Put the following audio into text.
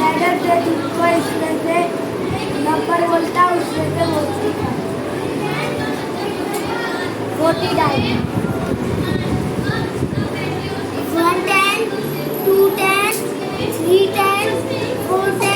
adder से जिसको इसमें से नंबर बोलता है उसमें से मोती का 40 डाल 1 10 2 10 3 10 4 10